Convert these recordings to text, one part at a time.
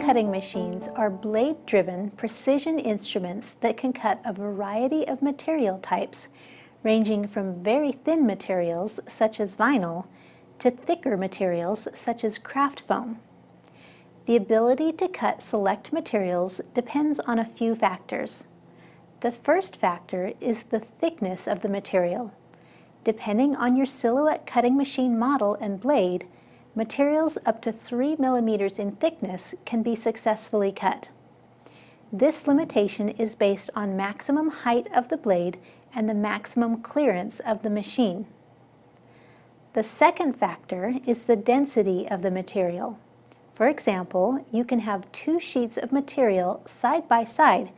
cutting machines are blade-driven precision instruments that can cut a variety of material types, ranging from very thin materials such as vinyl to thicker materials such as craft foam. The ability to cut select materials depends on a few factors. The first factor is the thickness of the material. Depending on your silhouette cutting machine model and blade, materials up to 3 millimeters in thickness can be successfully cut. This limitation is based on maximum height of the blade and the maximum clearance of the machine. The second factor is the density of the material. For example, you can have two sheets of material side by side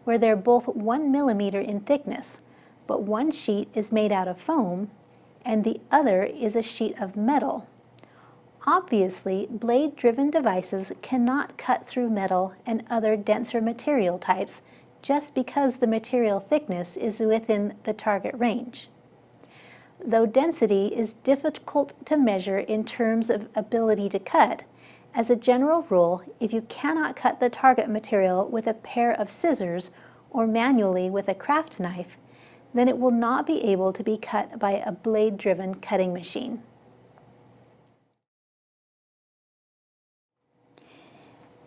where they're both 1 millimeter in thickness, but one sheet is made out of foam and the other is a sheet of metal. Obviously, blade-driven devices cannot cut through metal and other denser material types just because the material thickness is within the target range. Though density is difficult to measure in terms of ability to cut, as a general rule, if you cannot cut the target material with a pair of scissors or manually with a craft knife, then it will not be able to be cut by a blade-driven cutting machine.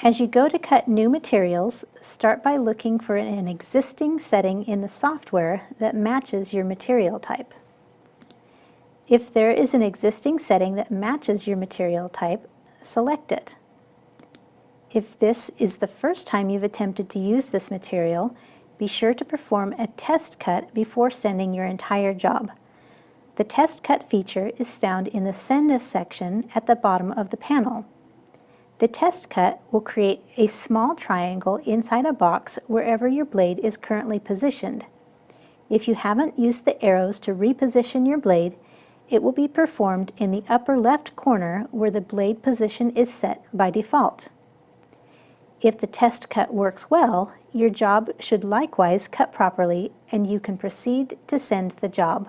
As you go to cut new materials, start by looking for an existing setting in the software that matches your material type. If there is an existing setting that matches your material type, select it. If this is the first time you've attempted to use this material, be sure to perform a test cut before sending your entire job. The test cut feature is found in the Send Us section at the bottom of the panel. The test cut will create a small triangle inside a box wherever your blade is currently positioned. If you haven't used the arrows to reposition your blade, it will be performed in the upper left corner where the blade position is set by default. If the test cut works well, your job should likewise cut properly and you can proceed to send the job.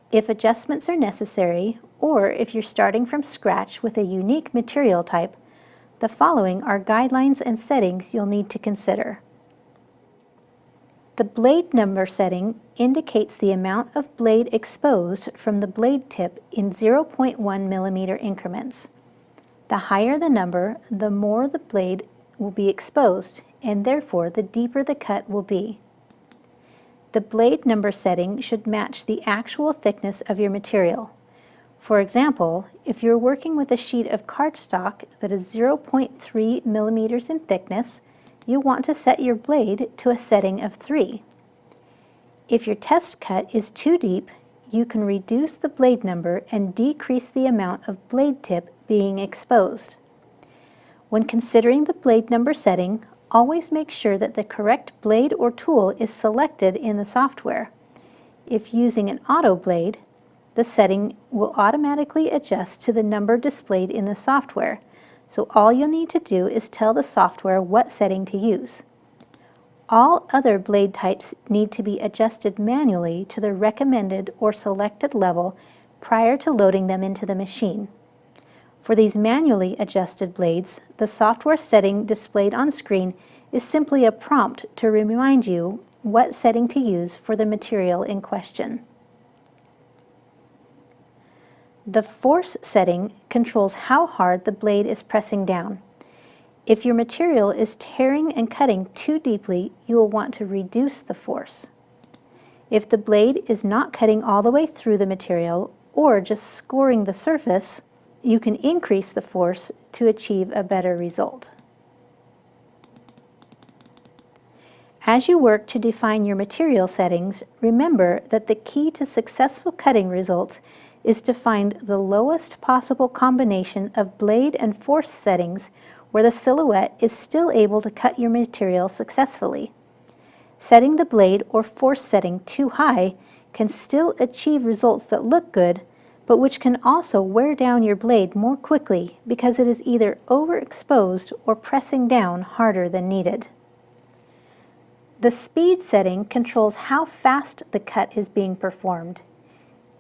If adjustments are necessary, or if you're starting from scratch with a unique material type, the following are guidelines and settings you'll need to consider. The blade number setting indicates the amount of blade exposed from the blade tip in 0.1 millimeter increments. The higher the number, the more the blade will be exposed, and therefore the deeper the cut will be. The blade number setting should match the actual thickness of your material. For example, if you're working with a sheet of cardstock that is 0.3 millimeters in thickness, you'll want to set your blade to a setting of 3. If your test cut is too deep, you can reduce the blade number and decrease the amount of blade tip being exposed. When considering the blade number setting, always make sure that the correct blade or tool is selected in the software. If using an auto blade, the setting will automatically adjust to the number displayed in the software, so all you'll need to do is tell the software what setting to use. All other blade types need to be adjusted manually to the recommended or selected level prior to loading them into the machine. For these manually adjusted blades, the software setting displayed on screen is simply a prompt to remind you what setting to use for the material in question. The force setting controls how hard the blade is pressing down. If your material is tearing and cutting too deeply, you will want to reduce the force. If the blade is not cutting all the way through the material or just scoring the surface, you can increase the force to achieve a better result. As you work to define your material settings, remember that the key to successful cutting results is to find the lowest possible combination of blade and force settings where the silhouette is still able to cut your material successfully. Setting the blade or force setting too high can still achieve results that look good, but which can also wear down your blade more quickly because it is either overexposed or pressing down harder than needed. The speed setting controls how fast the cut is being performed.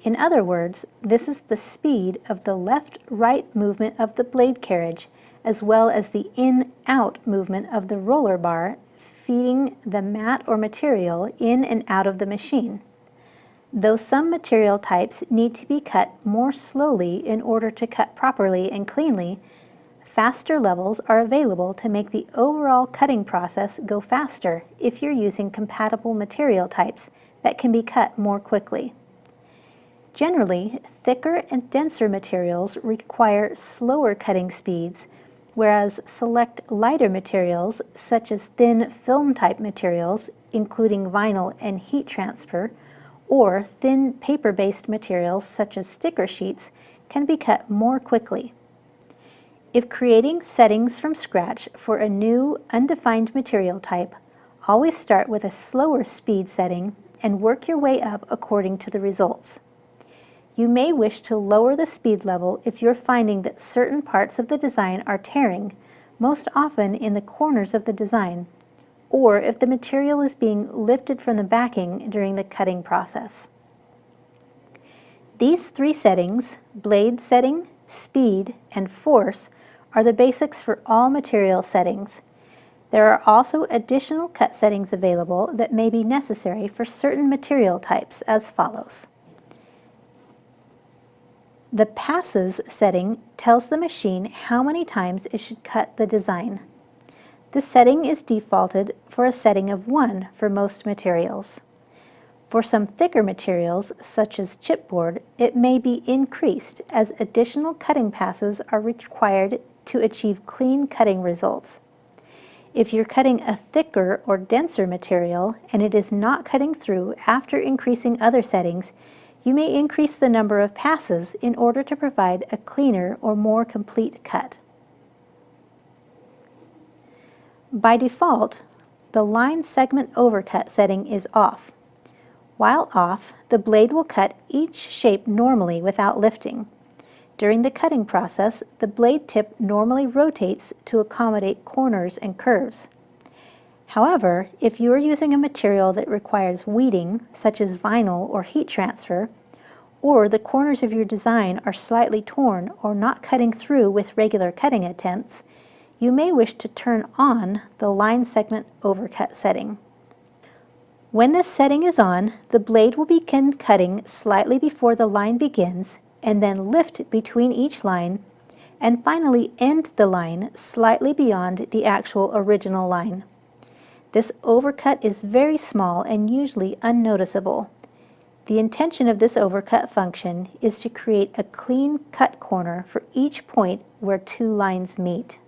In other words, this is the speed of the left-right movement of the blade carriage as well as the in-out movement of the roller bar, feeding the mat or material in and out of the machine. Though some material types need to be cut more slowly in order to cut properly and cleanly, faster levels are available to make the overall cutting process go faster if you're using compatible material types that can be cut more quickly. Generally, thicker and denser materials require slower cutting speeds, whereas select lighter materials such as thin film-type materials, including vinyl and heat transfer, or thin paper-based materials such as sticker sheets can be cut more quickly. If creating settings from scratch for a new, undefined material type, always start with a slower speed setting and work your way up according to the results. You may wish to lower the speed level if you're finding that certain parts of the design are tearing, most often in the corners of the design, or if the material is being lifted from the backing during the cutting process. These three settings, blade setting, speed, and force, are the basics for all material settings. There are also additional cut settings available that may be necessary for certain material types as follows. The passes setting tells the machine how many times it should cut the design. The setting is defaulted for a setting of 1 for most materials. For some thicker materials, such as chipboard, it may be increased as additional cutting passes are required to achieve clean cutting results. If you're cutting a thicker or denser material and it is not cutting through after increasing other settings, you may increase the number of passes in order to provide a cleaner or more complete cut. By default, the line segment overcut setting is off. While off, the blade will cut each shape normally without lifting. During the cutting process, the blade tip normally rotates to accommodate corners and curves. However, if you are using a material that requires weeding, such as vinyl or heat transfer, or the corners of your design are slightly torn or not cutting through with regular cutting attempts, you may wish to turn on the line segment overcut setting. When this setting is on, the blade will begin cutting slightly before the line begins and then lift between each line and finally end the line slightly beyond the actual original line. This overcut is very small and usually unnoticeable. The intention of this overcut function is to create a clean cut corner for each point where two lines meet.